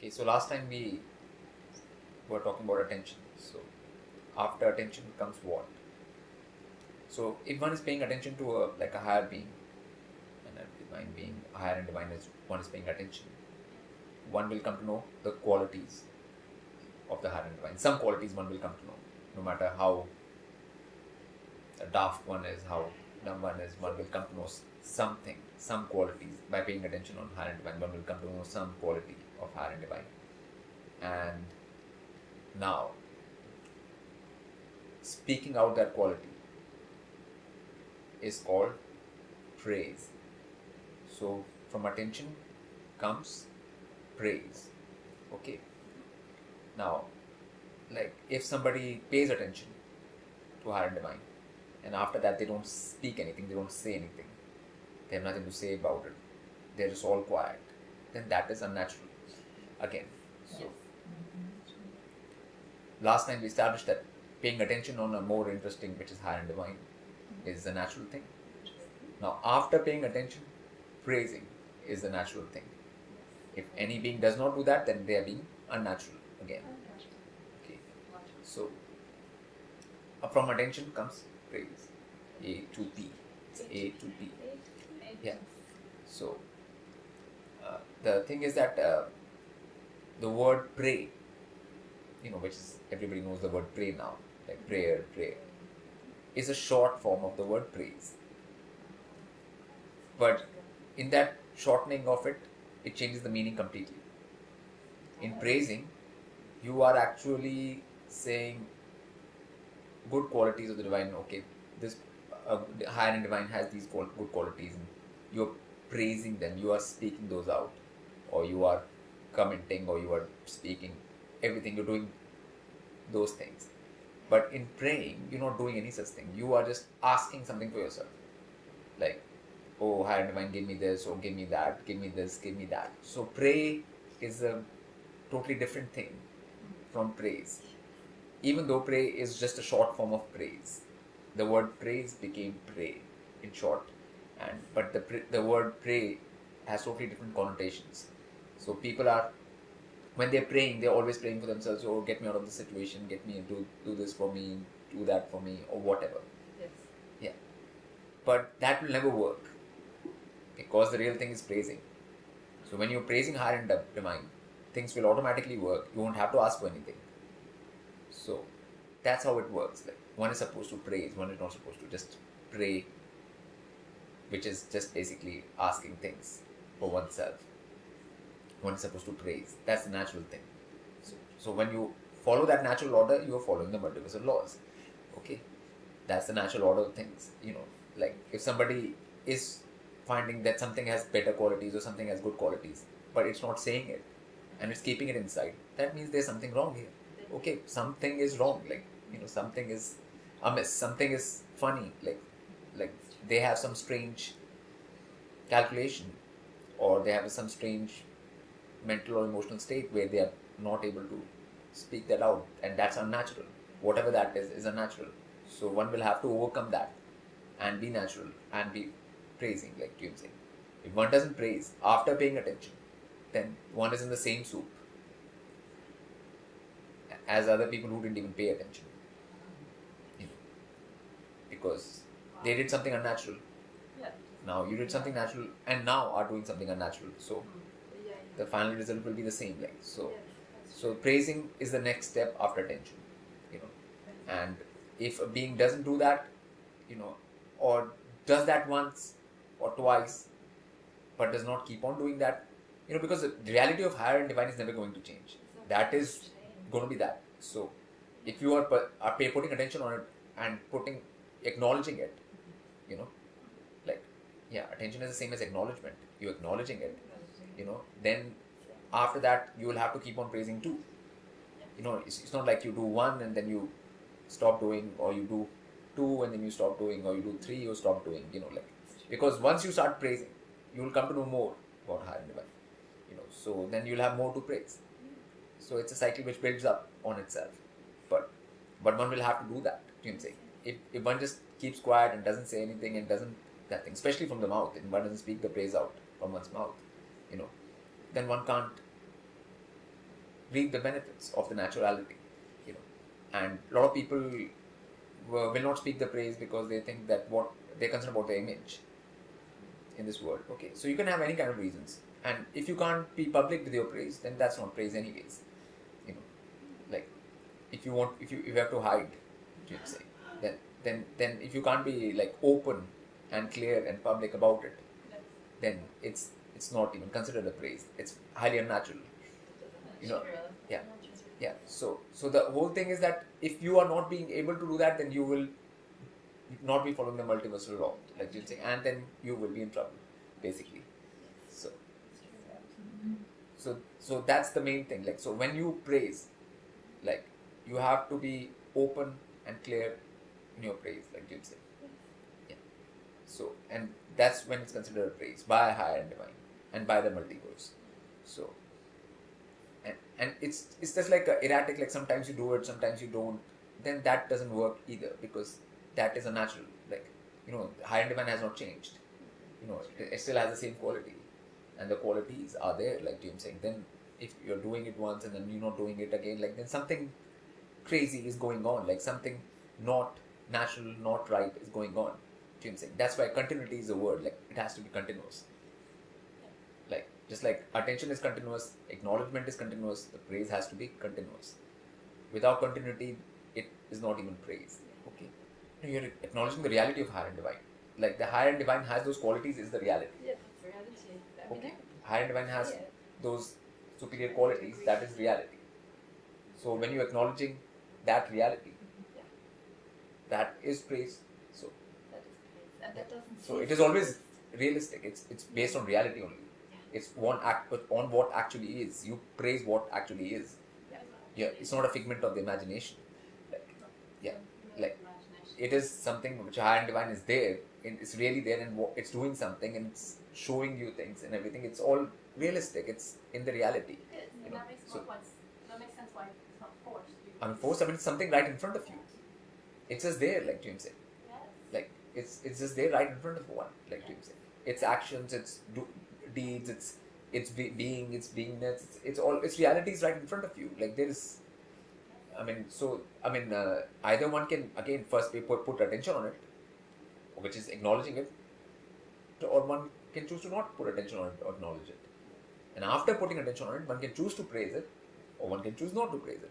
Okay, so last time we were talking about attention. So after attention comes what? So if one is paying attention to a higher being, and a divine being, higher and divine is one is paying attention, one will come to know the qualities of the higher and divine. Some qualities one will come to know, no matter how daft one is, how dumb one is, one will come to know something, some qualities. By paying attention on higher and divine, one will come to know some quality of higher and divine. And now, speaking out that quality is called praise. So from attention comes praise. Okay. Now, like if somebody pays attention to higher and divine, and after that they don't speak anything, they don't say anything, they have nothing to say about it, they're just all quiet, then that is unnatural. Again, so last time we established that paying attention on a more interesting, which is higher and divine, is the natural thing. Now, after paying attention, praising is the natural thing. If any being does not do that, then they are being unnatural again. Okay. So, from attention comes praise. A to P. It's A to P. Yeah. So, the thing is that the word pray, which is everybody knows the word pray now, like prayer, is a short form of the word praise. But in that shortening of it, it changes the meaning completely. In praising, you are actually saying good qualities of the divine. Okay, this higher and divine has these good qualities, and you're praising them. You are speaking those out, or you are commenting, or you are speaking everything. You're doing those things. But in praying, you're not doing any such thing. You are just asking something for yourself, like, oh, higher divine, give me this, or give me that, give me this, give me that. So pray is a totally different thing from praise. Even though pray is just a short form of praise, the word praise became pray in short, but the word pray has totally different connotations. So people are, when they're praying, they're always praying for themselves. Oh, get me out of this situation, get me, do this for me, do that for me, or whatever. Yes. Yeah. But that will never work, because the real thing is praising. So when you're praising higher and divine, things will automatically work. You won't have to ask for anything. So that's how it works. Like one is supposed to praise, one is not supposed to just pray, which is just basically asking things for oneself. One is supposed to praise. That's the natural thing. So when you follow that natural order, you are following the multiversal laws. Okay, that's the natural order of things. Like if somebody is finding that something has better qualities or something has good qualities, but it's not saying it and it's keeping it inside, that means there's something wrong here. Okay, something is wrong. Like something is amiss. Something is funny. Like they have some strange calculation, or they have some strange mental or emotional state where they are not able to speak that out, and that's unnatural. Whatever that is unnatural. So one will have to overcome that and be natural and be praising, like you saying. If one doesn't praise after paying attention, then one is in the same soup as other people who didn't even pay attention, because they did something unnatural. Yeah. Now you did something natural and now are doing something unnatural. So the final result will be the same. Like so praising is the next step after attention. And if a being doesn't do that, or does that once or twice, but does not keep on doing that, because the reality of higher and divine is never going to change. That is going to be that. So if you are putting attention on it and acknowledging it, like, yeah, attention is the same as acknowledgement. You're acknowledging it, then after that you will have to keep on praising too. It's not like you do one and then you stop doing, or you do two and then you stop doing, or you do three, you stop doing, because once you start praising, you will come to know more about higher and divine, so then you'll have more to praise. So it's a cycle which builds up on itself. But one will have to do that. You know what I'm saying? If one just keeps quiet and doesn't say anything and doesn't that thing, especially from the mouth, and one doesn't speak the praise out from one's mouth, then one can't reap the benefits of the naturality, you know. And a lot of people will not speak the praise because they think that what they're concerned about the image in this world. Okay, so you can have any kind of reasons, and if you can't be public with your praise, then that's not praise anyways. You know, like if you have to hide, you'd say, then if you can't be like open and clear and public about it, then it's not even considered a praise. It's highly unnatural. You know, yeah, yeah. So the whole thing is that if you are not being able to do that, then you will not be following the multiversal law, like you're saying, and then you will be in trouble, basically. So, so that's the main thing. Like, so when you praise, like, you have to be open and clear in your praise, like you'd say. Yeah. So, and that's when it's considered a praise by higher and divine, and by the multiverse. So, and it's just like erratic. Like sometimes you do it, sometimes you don't. Then that doesn't work either, because that is a natural. Like, you know, higher and divine has not changed. You know, it still has the same quality, and the qualities are there, like Jim saying. Then if you're doing it once and then you're not doing it again, like, then something crazy is going on, like something not natural, not right is going on. Jim saying that's why continuity is a word. Like, it has to be continuous. Like, just like attention is continuous, acknowledgement is continuous, the praise has to be continuous. Without continuity, it is not even praise. Okay, you're acknowledging the reality of higher and divine. Like, the higher and divine has those qualities, is the reality. Yeah, that's reality. I mean, Okay, higher and divine has those superior qualities, that is reality. So when you're acknowledging that reality, that is praise. So that is praise. And that doesn't so it is always realistic. It's based on reality only. It's one act, but on what actually is. You praise what actually is. Yeah, it's not a figment of the imagination. Like, yeah, like, it is something which higher and divine is there. It's really there, and it's doing something, and it's showing you things and everything. It's all realistic. It's in the reality. You know? That makes sense why it's not forced. I mean, force. I mean, it's something right in front of you. It's just there, like James said. Like, it's just there right in front of one, like James said. It's actions, it's deeds, it's being, it's beingness, it's all, it's realities right in front of you. Like, there is, I mean, either one can again first put attention on it, which is acknowledging it, or one can choose to not put attention on it or acknowledge it. And after putting attention on it, one can choose to praise it, or one can choose not to praise it.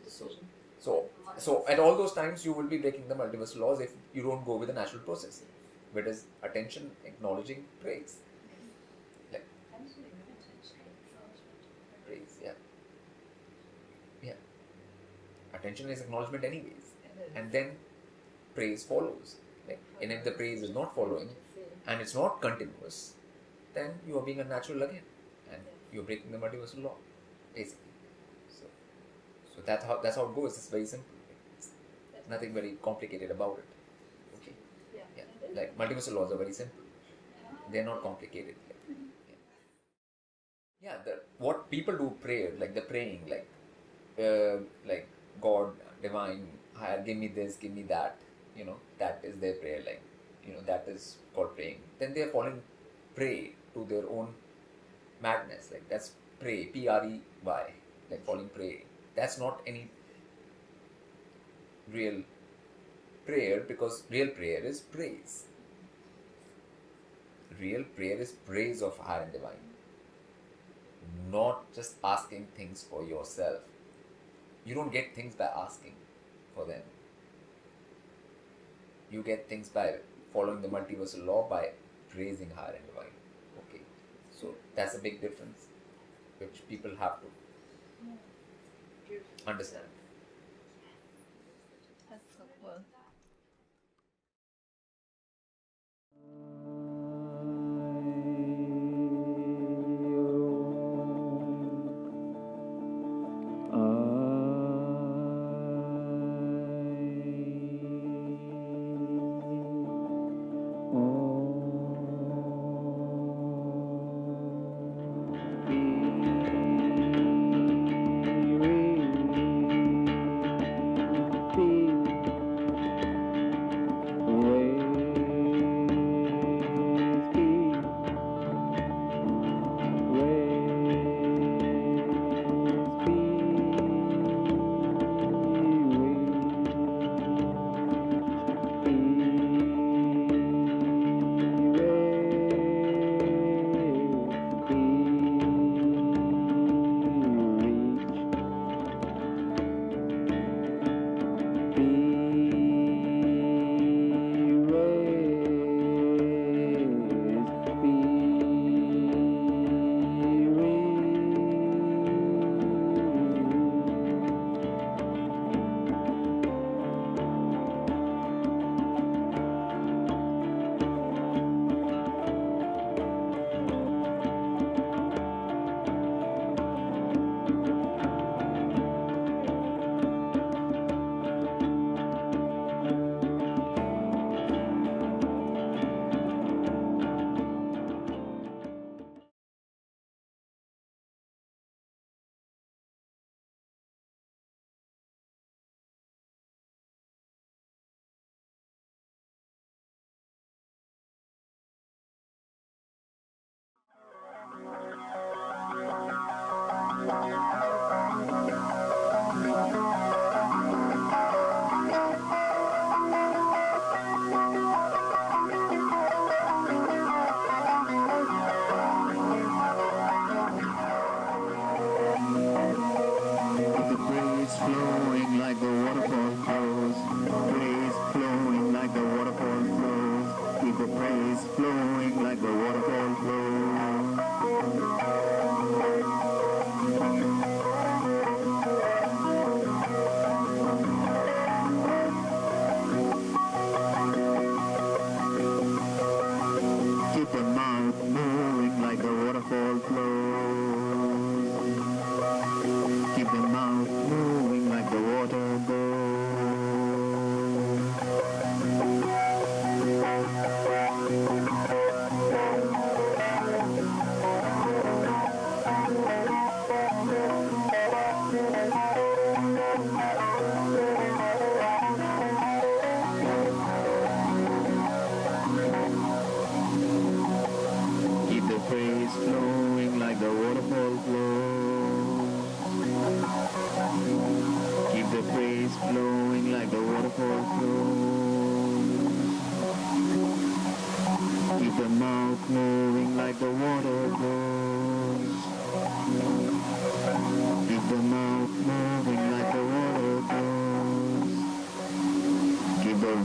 So at all those times, you will be breaking the multiversal laws if you don't go with the natural process, which is attention, acknowledging, praise. Like, praise, yeah. Yeah. Attention is acknowledgement anyways. And then praise follows. Like, and if the praise is not following and it's not continuous, then you are being unnatural again, and you're breaking the multiversal law, basically. So that's how it goes. It's very simple. It's nothing very complicated about it. Okay. Yeah. Like, multiversal laws are very simple. They're not complicated. Yeah. What people do prayer, like the praying, like God, divine, higher, give me this, give me that. You know, that is their prayer. Like, you know, that is called praying. Then they are falling prey to their own madness. Like, that's prey, prey, like falling prey. That's not any real prayer, because real prayer is praise. Real prayer is praise of higher and divine. Not just asking things for yourself. You don't get things by asking for them. You get things by following the multiversal law, by praising higher and divine. Okay. So that's a big difference, which people have to understand. That's so cool.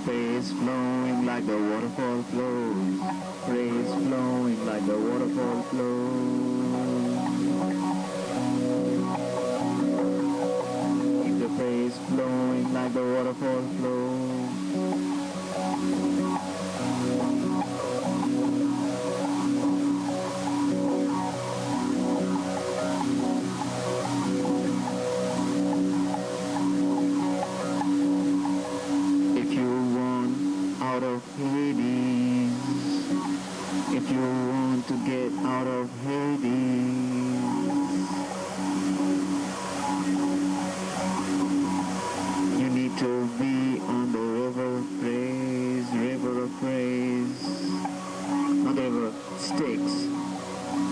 praise flowing like the waterfall flows. Praise flowing like the waterfall flows. Keep the praise flowing like the waterfall flows. If you want out of Hades, if you want to get out of Hades, you need to be on the river of praise, river of praise, not the river of Styx,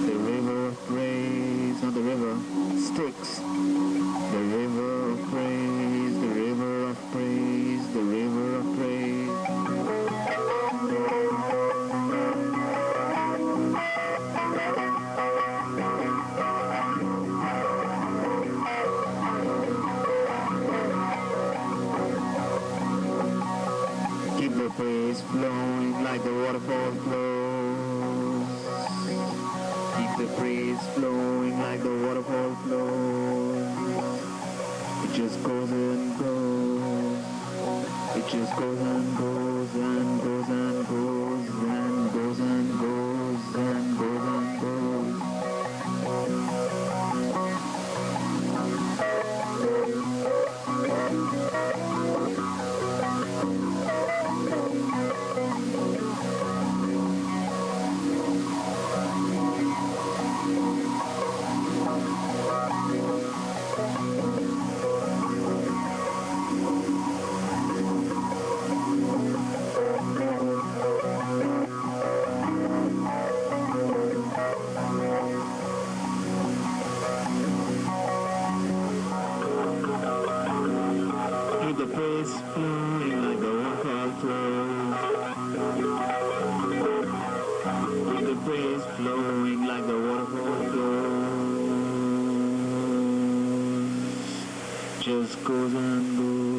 the river of praise, not the river of Styx, the river of praise, the river of praise, the river of praise. Keep the praise flowing like the waterfall flows. Keep the praise flowing like the waterfall flows. It just goes and goes. It just goes and goes and goes and goes and goes and goes and goes and goes. Keep the praise flowing like the waterfall flows. Keep the praise flowing like the waterfall flows. Just goes and goes.